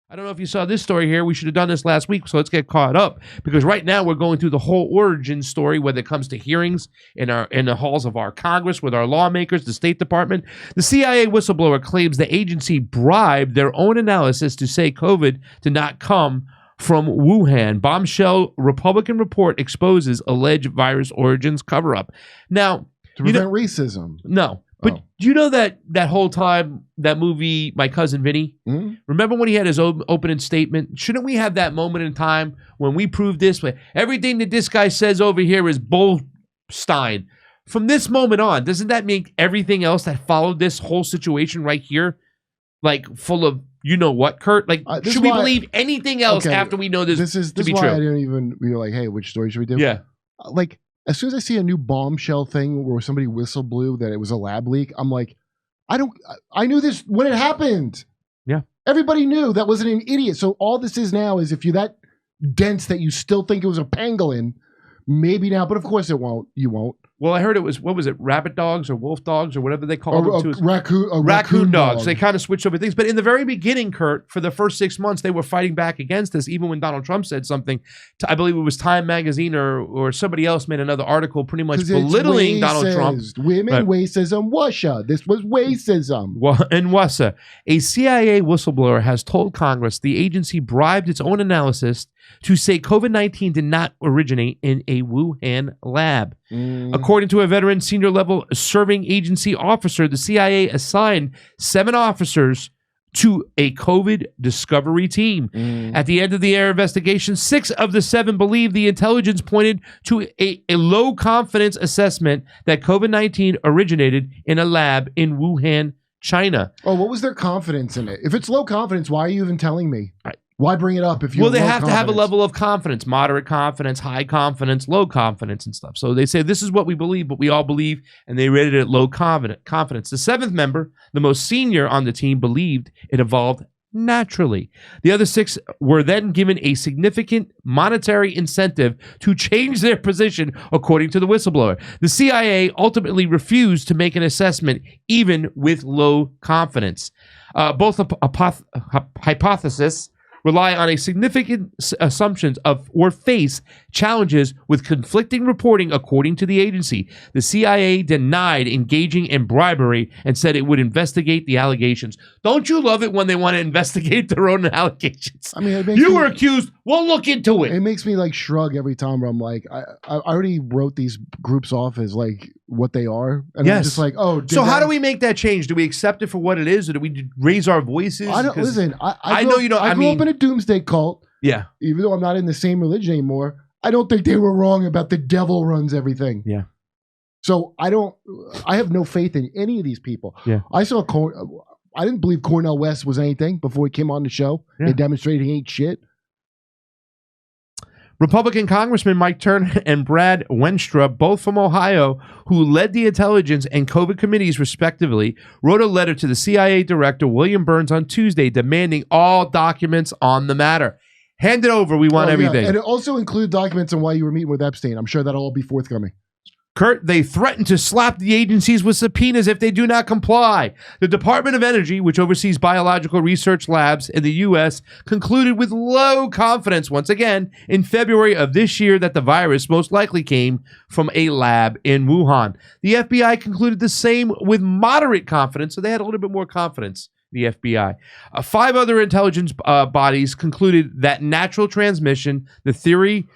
I don't know if you saw this story here. We should have done this last week, so let's get caught up. Because right now we're going through the whole origin story when it comes to hearings in the halls of our Congress with our lawmakers, the State Department. The CIA whistleblower claims the agency bribed their own analysis to say COVID did not come from Wuhan. Bombshell Republican report exposes alleged virus origins cover-up. Now, to prevent racism. No. But do you know that whole time, that movie, My Cousin Vinny? Mm-hmm. Remember when he had his opening statement? Shouldn't we have that moment in time when we prove this? Everything that this guy says over here is bullstein. From this moment on, doesn't that make everything else that followed this whole situation right here, like, full of you know what, Kurt? Like, should we believe anything else after we know this to be true? I didn't even, we were like, hey, which story should we do? Yeah. Like, as soon as I see a new bombshell thing where somebody whistle blew that it was a lab leak, I'm like, I knew this when it happened. Yeah. Everybody knew that wasn't an idiot. So all this is now is if you're that dense that you still think it was a pangolin, maybe now, but of course it won't. You won't. Well, I heard it was, what was it, rabbit dogs or wolf dogs or whatever they call them too. Raccoon dogs. dog. They kind of switched over things. But in the very beginning, Kurt, for the first 6 months, they were fighting back against this, even when Donald Trump said something. I believe it was Time Magazine or somebody else made another article pretty much belittling Donald Trump. Women, racism, Russia. This was racism. Well, in Russia, a CIA whistleblower has told Congress the agency bribed its own analysis to say COVID-19 did not originate in a Wuhan lab. According to a veteran senior level serving agency officer, the CIA assigned 7 officers to a COVID discovery team. At the end of the investigation, 6 of the 7 believed the intelligence pointed to a low confidence assessment that COVID-19 originated in a lab in Wuhan, China. Oh, what was their confidence in it? If it's low confidence, why are you even telling me? Why bring it up if you? Well, they have to have a level of confidence: moderate confidence, high confidence, low confidence, and stuff. So they say this is what we believe, but we all believe, and they rated it at low confidence. The 7th member, the most senior on the team, believed it evolved naturally. The other 6 were then given a significant monetary incentive to change their position, according to the whistleblower. The CIA ultimately refused to make an assessment, even with low confidence. Both hypotheses rely on a significant assumptions of or face challenges with conflicting reporting, according to the agency. The CIA denied engaging in bribery and said it would investigate the allegations. Don't you love it when they want to investigate their own allegations? I mean, you were accused. We'll look into it. It makes me like shrug every time where I'm like, I already wrote these groups off as like what they are. And I'm just like, oh. So how do we make that change? Do we accept it for what it is, or do we raise our voices? I don't listen. I know you don't. I grew up in a doomsday cult. Yeah. Even though I'm not in the same religion anymore, I don't think they were wrong about the devil runs everything. Yeah. So I have no faith in any of these people. Yeah. I didn't believe Cornel West was anything before he came on the show. Yeah. They demonstrated he ain't shit. Republican Congressman Mike Turner and Brad Wenstra, both from Ohio, who led the intelligence and COVID committees respectively, wrote a letter to the CIA director William Burns on Tuesday demanding all documents on the matter. Hand it over. We want everything. Yeah. And it also include documents on why you were meeting with Epstein. I'm sure that'll all be forthcoming. Kurt, they threatened to slap the agencies with subpoenas if they do not comply. The Department of Energy, which oversees biological research labs in the U.S., concluded with low confidence once again in February of this year that the virus most likely came from a lab in Wuhan. The FBI concluded the same with moderate confidence, so they had a little bit more confidence. The FBI. 5 other intelligence bodies concluded that natural transmission, the theory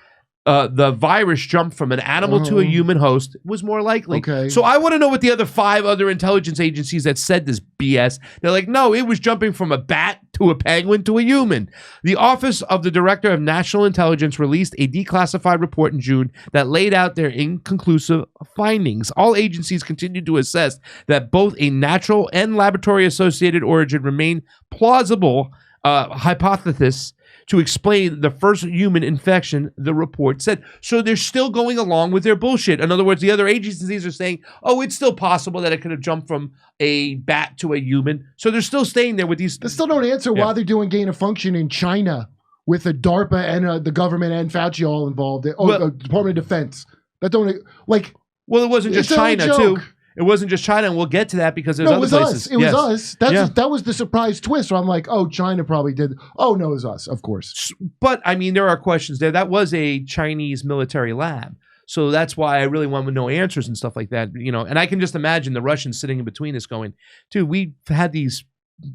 the virus jumped from an animal to a human host, was more likely. Okay. So I want to know what the other intelligence agencies that said this BS. They're like, no, it was jumping from a bat to a penguin to a human. The Office of the Director of National Intelligence released a declassified report in June that laid out their inconclusive findings. All agencies continued to assess that both a natural and laboratory-associated origin remain plausible hypothesis to explain the first human infection, the report said. So they're still going along with their bullshit. In other words, the other agencies are saying, oh, it's still possible that it could have jumped from a bat to a human. So they're still staying there with these. They still don't answer why they're doing gain of function in China with the DARPA and the government and Fauci all involved. The Department of Defense. That don't, like. Well, it wasn't just China, too. It wasn't just China, and we'll get to that because there's No, it other was places. us. It was us. That was the surprise twist. So I'm like, oh, China probably did. Oh, no, it was us, of course. But, I mean, there are questions there. That was a Chinese military lab. So that's why I really want to know answers and stuff like that, you know. And I can just imagine the Russians sitting in between us going, dude, we've had these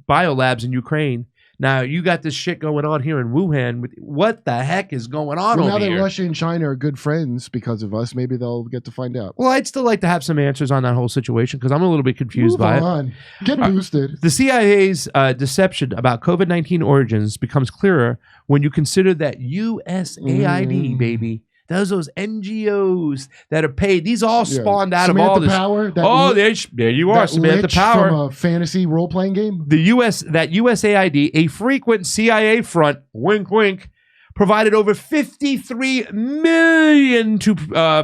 biolabs in Ukraine. Now you got this shit going on here in Wuhan. What the heck is going on over now here? that Russia and China are good friends because of us, maybe they'll get to find out. Well, I'd still like to have some answers on that whole situation because I'm a little bit confused by it. Get boosted. The CIA's deception about COVID-19 origins becomes clearer when you consider that USAID, baby, those NGOs that are paid. These all spawned out of all this. Power, there you are, Samantha Power. From a fantasy role-playing game? That USAID, a frequent CIA front, wink, wink, provided over $53 million to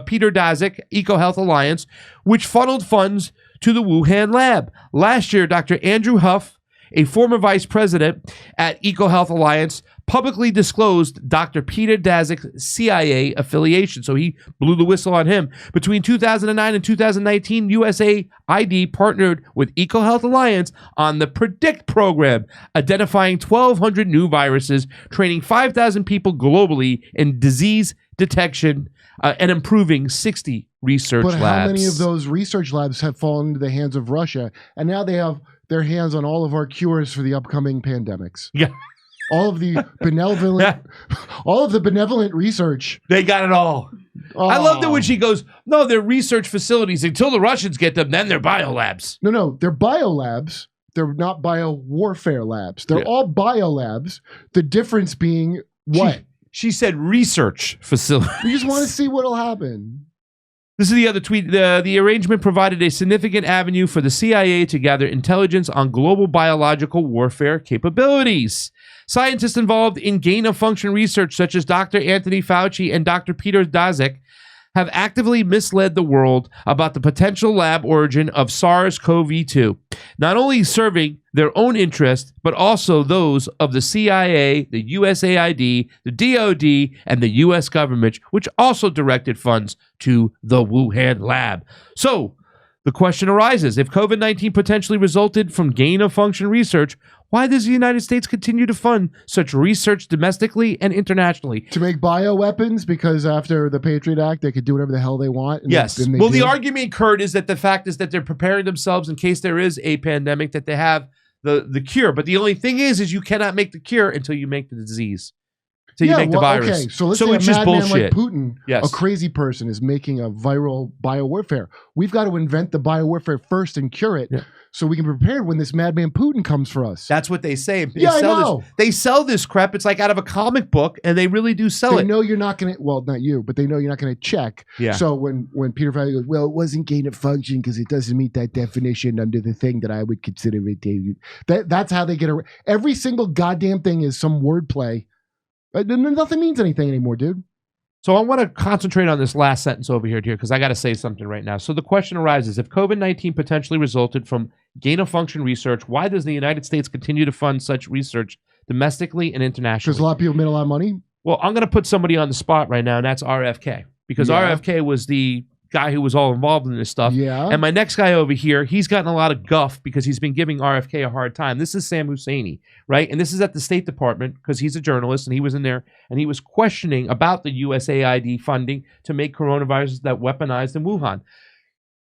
Peter Daszak, EcoHealth Alliance, which funneled funds to the Wuhan lab. Last year, Dr. Andrew Huff, a former vice president at EcoHealth Alliance, publicly disclosed Dr. Peter Daszak's CIA affiliation. So he blew the whistle on him. Between 2009 and 2019, USAID partnered with EcoHealth Alliance on the PREDICT program, identifying 1,200 new viruses, training 5,000 people globally in disease detection, and improving 60 research labs. But how many of those research labs have fallen into the hands of Russia? And now they have their hands on all of our cures for the upcoming pandemics. Yeah. All of the benevolent research. They got it all. Oh. I love that when she goes, no, they're research facilities. Until the Russians get them, then they're biolabs. No, they're biolabs. They're not bio-warfare labs. They're all biolabs. The difference being what? She said research facility. We just want to see what'll happen. This is the other tweet. The arrangement provided a significant avenue for the CIA to gather intelligence on global biological warfare capabilities. Scientists involved in gain-of-function research, such as Dr. Anthony Fauci and Dr. Peter Daszak, have actively misled the world about the potential lab origin of SARS-CoV-2, not only serving their own interests, but also those of the CIA, the USAID, the DoD, and the U.S. government, which also directed funds to the Wuhan lab. So, the question arises, if COVID-19 potentially resulted from gain-of-function research, why does the United States continue to fund such research domestically and internationally? To make bioweapons, because after the Patriot Act, they could do whatever the hell they want. And yes. Well, the argument, Kurt, is that the fact is that they're preparing themselves in case there is a pandemic, that they have the cure. But the only thing is you cannot make the cure until you make the disease. You make the virus. Okay, so let's say it's a just madman bullshit. like Putin, a crazy person, is making a viral biowarfare. We've got to invent the biowarfare first and cure it so we can prepare when this madman Putin comes for us. That's what they say. I know. They sell this crap. It's like out of a comic book, and they really do sell it. They know you're not going to, well, not you, but they know you're not going to check. Yeah. So when Peter Fauci goes, well, it wasn't gain of function because it doesn't meet that definition under the thing that I would consider it. That's how they get around. Every single goddamn thing is some wordplay. Nothing means anything anymore, dude. So I want to concentrate on this last sentence over here, because I got to say something right now. So the question arises, if COVID-19 potentially resulted from gain-of-function research, why does the United States continue to fund such research domestically and internationally? Because a lot of people made a lot of money? Well, I'm going to put somebody on the spot right now, and that's RFK. Because RFK was the guy who was all involved in this stuff. Yeah. And my next guy over here, he's gotten a lot of guff because he's been giving RFK a hard time. This is Sam Husseini, right? And this is at the State Department because he's a journalist and he was in there and he was questioning about the USAID funding to make coronaviruses that weaponized in Wuhan.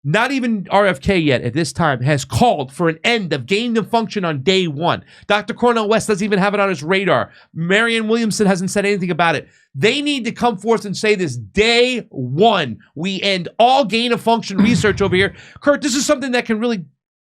Not even RFK yet at this time has called for an end of gain of function on day one. Dr. Cornel West doesn't even have it on his radar. Marianne Williamson hasn't said anything about it. They need to come forth and say this day one. We end all gain of function research over here. Kurt, this is something that can really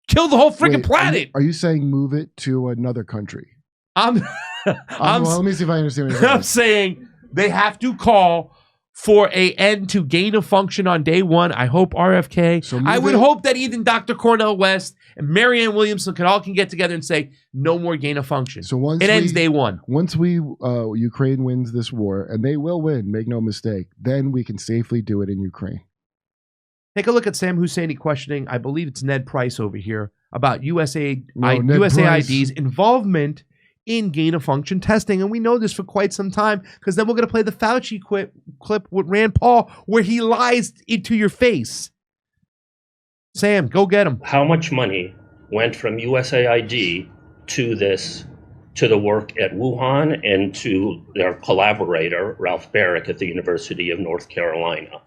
kill the whole freaking planet. Are you saying move it to another country? Well, let me see if I understand what you're saying. I'm saying they have to call for an end to gain of function on day one. I hope RFK. I would hope that even Dr. Cornel West and Marianne Williamson can get together and say no more gain of function. So once it ends day one. Once Ukraine wins this war, and they will win, make no mistake, then we can safely do it in Ukraine. Take a look at Sam Husseini questioning, I believe it's Ned Price over here, about USAID's involvement in gain-of-function testing. And we know this for quite some time because then we're going to play the Fauci clip with Rand Paul where he lies into your face. Sam, go get him. How much money went from USAID to the work at Wuhan and to their collaborator, Ralph Barrick, at the University of North Carolina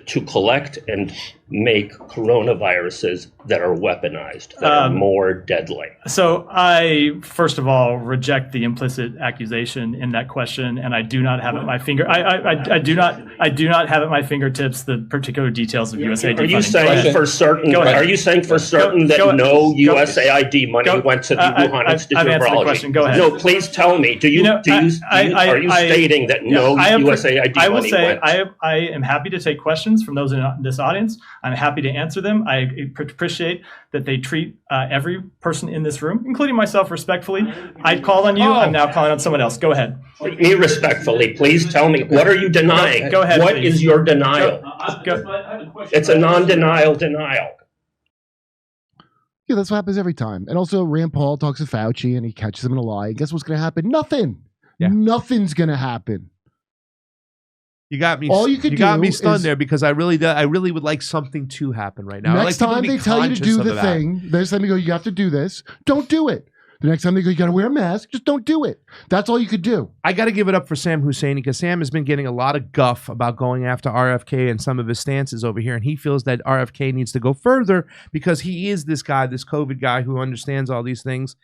to collect and make coronaviruses that are weaponized, that are more deadly? So I, first of all, reject the implicit accusation in that question, and I do not have at my finger. I do not have at my fingertips the particular details of USAID. Are you saying for certain? Are you saying for certain that no USAID money went to the Wuhan Institute of Virology? Go ahead. No, please tell me. Are you stating that no USAID money went? I am happy to take questions from those in this audience. I'm happy to answer them. I appreciate that they treat every person in this room, including myself, respectfully. I called on you. I'm now calling on someone else. Go ahead. Me respectfully, please tell me, what are you denying? Go ahead. What please. is your denial? It's a non-denial denial. Yeah, that's what happens every time. And also, Rand Paul talks to Fauci and he catches him in a lie. And guess what's going to happen? Nothing. Yeah. Nothing's going to happen. You got me. All you got me stunned there because I really would like something to happen right now. Next time they tell you to do the thing, next time they go, you have to do this. Don't do it. The next time they go, you got to wear a mask. Just don't do it. That's all you could do. I got to give it up for Sam Husseini because Sam has been getting a lot of guff about going after RFK and some of his stances over here, and he feels that RFK needs to go further because he is this guy, this COVID guy who understands all these things,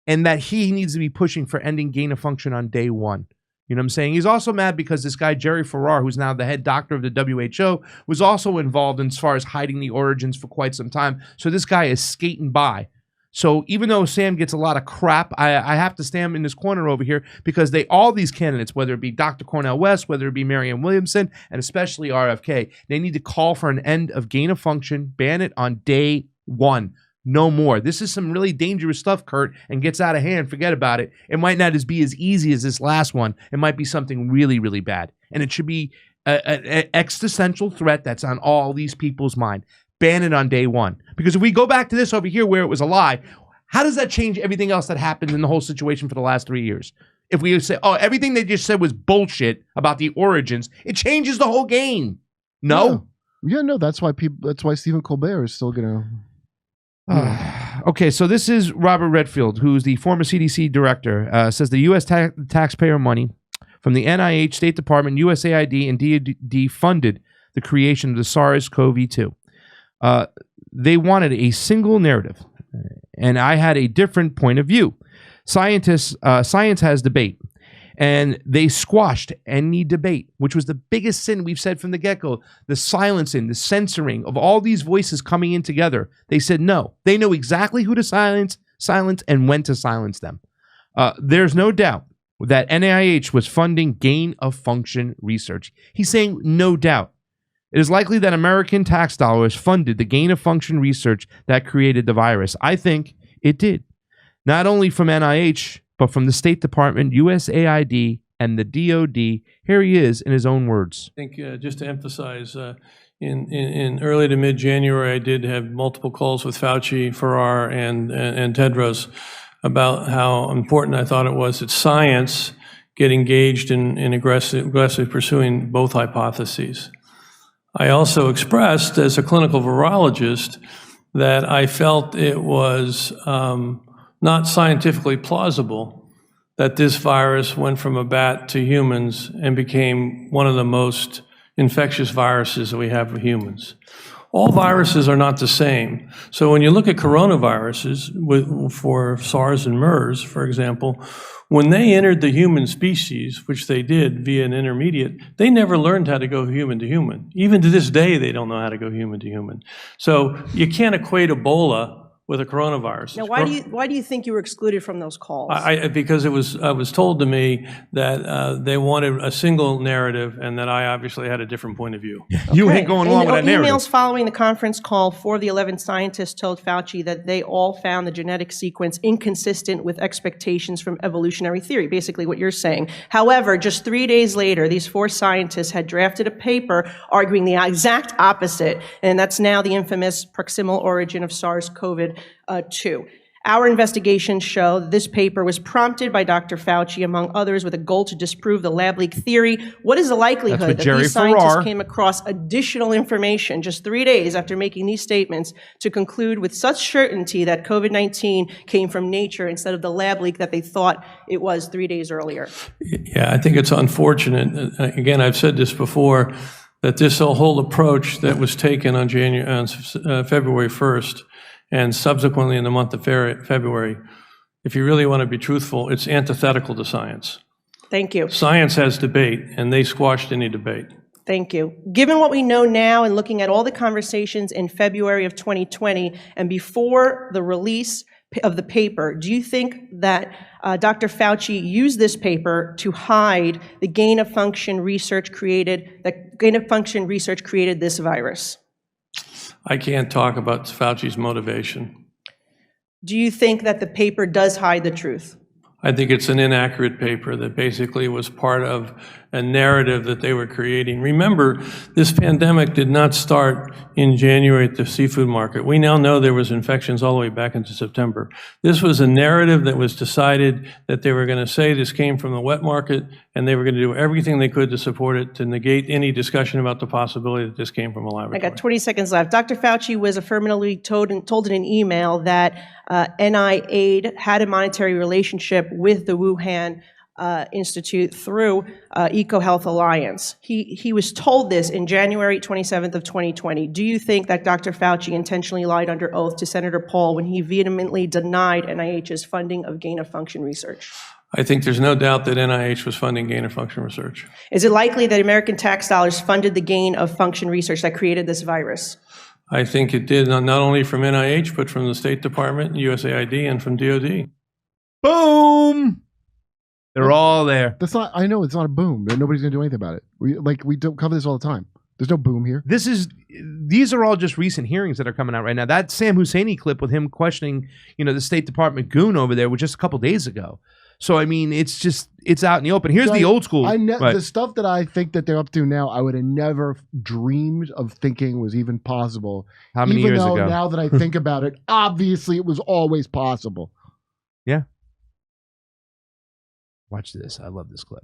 and that he needs to be pushing for ending gain of function on day one. You know what I'm saying? He's also mad because this guy, Jerry Farrar, who's now the head doctor of the WHO, was also involved in as far as hiding the origins for quite some time. So this guy is skating by. So even though Sam gets a lot of crap, I have to stand in this corner over here because all these candidates, whether it be Dr. Cornel West, whether it be Marianne Williamson, and especially RFK, they need to call for an end of gain of function, ban it on day one. No more. This is some really dangerous stuff, Kurt, and gets out of hand. Forget about it. It might not be as easy as this last one. It might be something really, really bad. And it should be an existential threat that's on all these people's mind. Ban it on day one. Because if we go back to this over here where it was a lie, how does that change everything else that happened in the whole situation for the last 3 years? If we say, oh, everything they just said was bullshit about the origins, it changes the whole game. No? Yeah, no, that's why Stephen Colbert is still going to... Okay, so this is Robert Redfield, who's the former CDC director, says the U.S. taxpayer money from the NIH, State Department, USAID, and DoD funded the creation of the SARS-CoV-2. They wanted a single narrative, and I had a different point of view. Science has debate, and they squashed any debate, which was the biggest sin we've said from the get-go. The silencing, the censoring of all these voices coming in together. They said no. They know exactly who to silence, and when to silence them. There's no doubt that NIH was funding gain-of-function research. He's saying no doubt. It is likely that American tax dollars funded the gain-of-function research that created the virus. I think it did. Not only from NIH, but from the State Department, USAID, and the DoD. Here he is in his own words. I think just to emphasize, in early to mid-January, I did have multiple calls with Fauci, Farrar, and Tedros about how important I thought it was that science get engaged in aggressively pursuing both hypotheses. I also expressed, as a clinical virologist, that I felt it was not scientifically plausible that this virus went from a bat to humans and became one of the most infectious viruses that we have for humans. All viruses are not the same. So when you look at coronaviruses for SARS and MERS, for example, when they entered the human species, which they did via an intermediate, they never learned how to go human to human. Even to this day, they don't know how to go human to human. So you can't equate Ebola with a coronavirus. Now, why do you think you were excluded from those calls? Because it was told to me that they wanted a single narrative, and that I obviously had a different point of view. You ain't going along with that narrative. Emails following the conference call, 4 of the 11 scientists told Fauci that they all found the genetic sequence inconsistent with expectations from evolutionary theory, basically what you're saying. However, just 3 days later, these 4 scientists had drafted a paper arguing the exact opposite, and that's now the infamous proximal origin of SARS-CoV-2. Our investigations show that this paper was prompted by Dr. Fauci, among others, with a goal to disprove the lab leak theory. What is the likelihood that these scientists came across additional information just 3 days after making these statements to conclude with such certainty that COVID-19 came from nature instead of the lab leak that they thought it was 3 days earlier? Yeah, I think it's unfortunate. Again, I've said this before, that this whole approach that was taken on February 1st, and subsequently in the month of February, if you really want to be truthful, it's antithetical to science. Thank you. Science has debate, and they squashed any debate. Thank you. Given what we know now and looking at all the conversations in February of 2020 and before the release of the paper, do you think that Dr. Fauci used this paper to hide the gain-of-function research created this virus? I can't talk about Fauci's motivation. Do you think that the paper does hide the truth? I think it's an inaccurate paper that basically was part of a narrative that they were creating. Remember, this pandemic did not start in January at the seafood market. We now know there was infections all the way back into September. This was a narrative that was decided that they were going to say this came from the wet market, and they were going to do everything they could to support it, to negate any discussion about the possibility that this came from a laboratory. I got 20 seconds left. Dr. Fauci was affirmatively told in an email that NIAID had a monetary relationship with the Wuhan Institute through EcoHealth Alliance. He was told this in January 27th of 2020. Do you think that Dr. Fauci intentionally lied under oath to Senator Paul when he vehemently denied NIH's funding of gain-of-function research? I think there's no doubt that NIH was funding gain-of-function research. Is it likely that American tax dollars funded the gain-of-function research that created this virus? I think it did, not only from NIH, but from the State Department, USAID, and from DOD. Boom! They're all there. That's not. I know it's not a boom. Nobody's gonna do anything about it. We don't cover this all the time. There's no boom here. These are all just recent hearings that are coming out right now. That Sam Husseini clip with him questioning, the State Department goon over there was just a couple days ago. So I mean, it's out in the open. Here's the old school. The stuff that I think that they're up to now, I would have never dreamed of thinking was even possible. How many years ago? Now that I think about it, obviously it was always possible. Yeah. Watch this. I love this clip.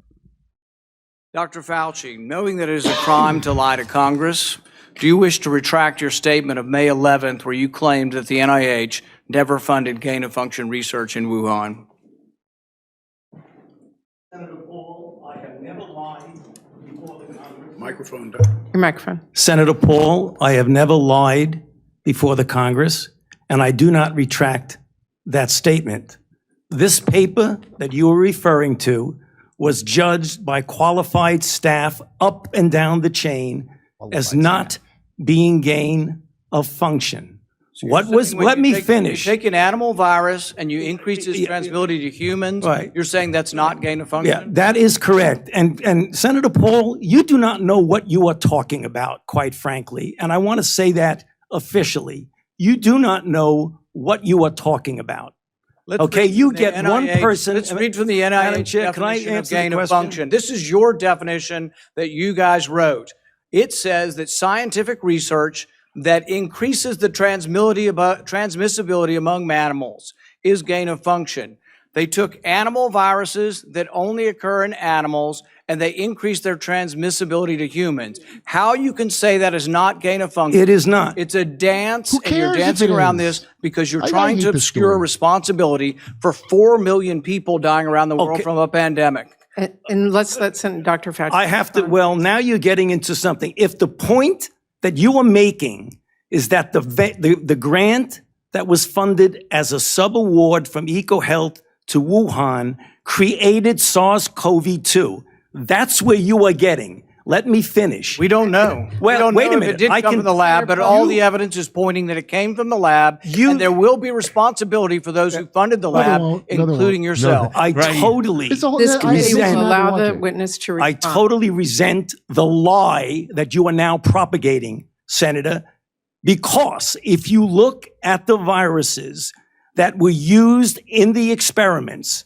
Dr. Fauci, knowing that it is a crime to lie to Congress, do you wish to retract your statement of May 11th where you claimed that the NIH never funded gain-of-function research in Wuhan? Senator Paul, I have never lied before the Congress. Microphone. Your microphone. Senator Paul, I have never lied before the Congress, and I do not retract that statement. This paper that you are referring to was judged by qualified staff up and down the chain as not being gain of function. So let me finish. You take an animal virus and you increase its transmissibility to humans, right. You're saying that's not gain of function? Yeah, that is correct. And Senator Paul, you do not know what you are talking about, quite frankly. And I want to say that officially. You do not know what you are talking about. You get one person. Let's read from the NIH definition of gain of function. This is your definition that you guys wrote. It says that scientific research that increases the transmissibility among mammals is gain of function. They took animal viruses that only occur in animals and they increased their transmissibility to humans. How you can say that is not gain of function? It is not. It's a dance, Who cares and you're dancing around this because you're trying to obscure responsibility for 4 million people dying around the world from a pandemic. And let's let Dr. Fauci. I have to, now you're getting into something. If the point that you are making is that the grant that was funded as a sub-award from EcoHealth to Wuhan created SARS-CoV-2. That's where you are getting. Let me finish. We don't know. Well, we don't wait know a minute. If it did come from the lab, but all the evidence is pointing that it came from the lab, and there will be responsibility for those who funded the lab, including yourself. I totally This committee will allow the witness to respond. I totally resent the lie that you are now propagating, Senator, because if you look at the viruses that were used in the experiments,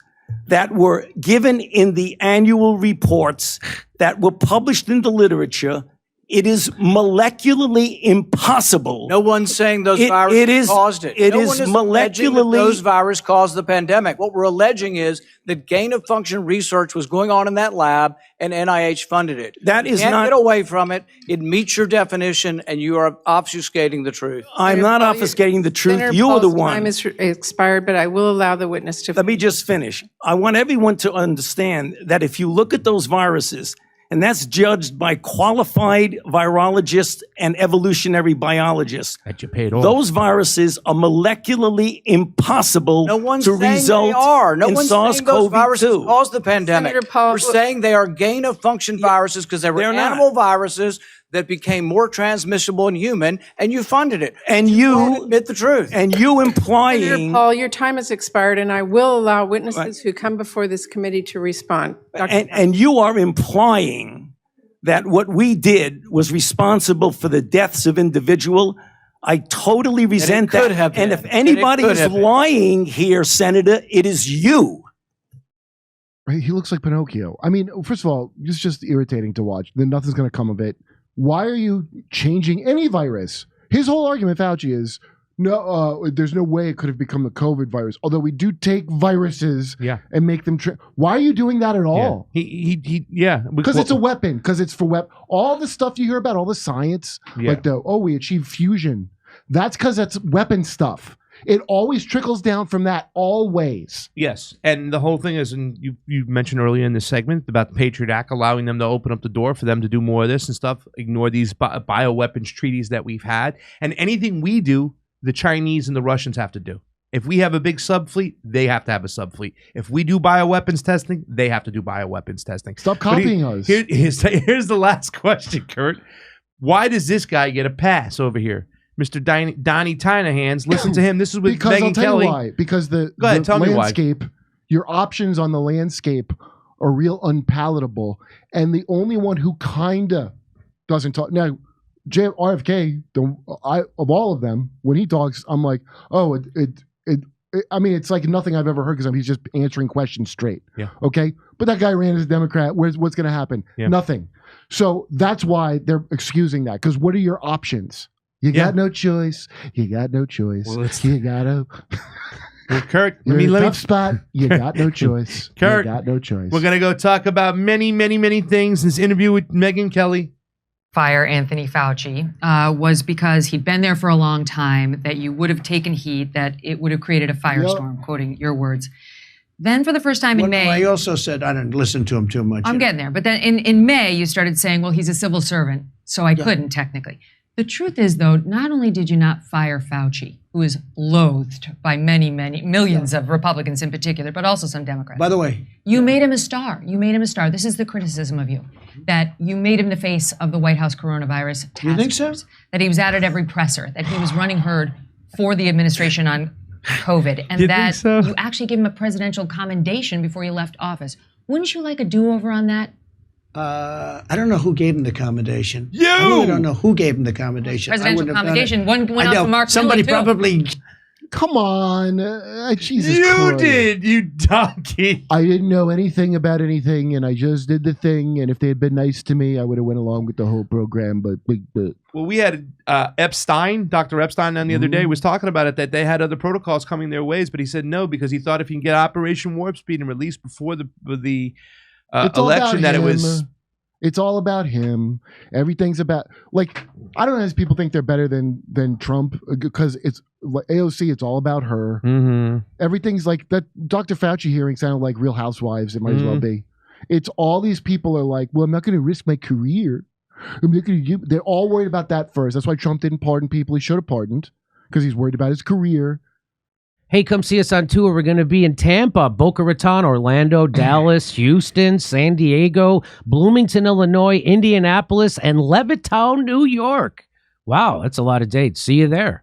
that were given in the annual reports, that were published in the literature, It is molecularly impossible. No one's saying those viruses caused it. It no is one is alleging that molecularly. those viruses caused the pandemic. What we're alleging is that gain-of-function research was going on in that lab, and NIH funded it. That is you can't not. get away from it. It meets your definition, and you are obfuscating the truth. I'm not obfuscating the truth. Senator You are the Paul's one. time is expired, but I will allow the witness to. Let me just finish. I want everyone to understand that if you look at those viruses, and that's judged by qualified virologists and evolutionary biologists. That you paid off. Those viruses are molecularly impossible No one's to saying result they are. No in one's saying those viruses SARS-CoV-2. caused the pandemic. Senator Paul, We're saying they are gain-of-function viruses because they were They're not. animal viruses that became more transmissible in human, and you funded it. And won't you admit the truth. and you Senator implying Paul, your time has expired, and I will allow witnesses who come before this committee to respond. and you are implying that what we did was responsible for the deaths of individual. I totally resent could that. have And been. if anybody And it could is have been. lying here, Senator, it is you. Right? He looks like Pinocchio. I mean, first of all, it's just irritating to watch. Then nothing's going to come of it. Why are you changing any virus? His whole argument, Fauci, is no. There's no way it could have become the COVID virus. Although we do take viruses and make them. Why are you doing that at all? Because it's a weapon. Because it's for weapon. All the stuff you hear about, all the science, like we achieved fusion. That's because that's weapon stuff. It always trickles down from that, always. Yes, and the whole thing is, and you mentioned earlier in this segment about the Patriot Act allowing them to open up the door for them to do more of this and stuff, ignore these bioweapons treaties that we've had, and anything we do, the Chinese and the Russians have to do. If we have a big subfleet, they have to have a subfleet. If we do bioweapons testing, they have to do bioweapons testing. Stop copying us. Here's the last question, Kurt. Why does this guy get a pass over here? Mr. Donnie Tynahands, listen to him. This is with because Megyn I'll tell Kelly. you why. Because the Tell me why. landscape, your options on the landscape are real unpalatable. And the only one who kinda doesn't talk now, RFK, of all of them, when he talks, I'm like, oh, I mean, it's like nothing I've ever heard because he's just answering questions straight. Yeah. Okay. But that guy ran as a Democrat. What's going to happen? Yeah. Nothing. So that's why they're excusing that. Because what are your options? You got no choice. You got no choice. Well, you got to. Well, Kurt, You're in a tough spot. You got no choice. Kurt, you got no choice. We're going to go talk about many, many, many things. This interview with Megyn Kelly. Fire Anthony Fauci was because he'd been there for a long time, that you would have taken heat, that it would have created a firestorm, quoting your words. Then for the first time in May... I also said I didn't listen to him too much. I'm getting there. But then in May, you started saying, well, he's a civil servant, so I couldn't technically. The truth is, though, not only did you not fire Fauci, who is loathed by many, many, millions of Republicans in particular, but also some Democrats. By the way. You made him a star. You made him a star. This is the criticism of you, that you made him the face of the White House coronavirus task You think so? force, that he was out at every presser, that he was running herd for the administration on COVID, and that you actually gave him a presidential commendation before he left office. Wouldn't you like a do-over on that? I don't know who gave him the commendation. You! I really don't know who gave him the commendation. Presidential commendation. One went out to Mark Somebody Miller, too. probably. Come on. Jesus You Christ. did, you donkey. I didn't know anything about anything, and I just did the thing. And if they had been nice to me, I would have went along with the whole program. But well, we had Epstein, Dr. Epstein, on the other day was talking about it, that they had other protocols coming their ways, but he said no because he thought if he can get Operation Warp Speed and release before the election, that it was. It's all about him. Everything's about, like, I don't know if people think they're better than Trump because it's AOC. It's all about her. Mm-hmm. Everything's like that. Dr. Fauci hearing sounded like Real Housewives. It might as well be. It's all these people are like, well, I'm not going to risk my career. They're all worried about that first. That's why Trump didn't pardon people he should have pardoned, because he's worried about his career. Hey, come see us on tour. We're going to be in Tampa, Boca Raton, Orlando, Dallas, Houston, San Diego, Bloomington, Illinois, Indianapolis, and Levittown, New York. Wow, that's a lot of dates. See you there.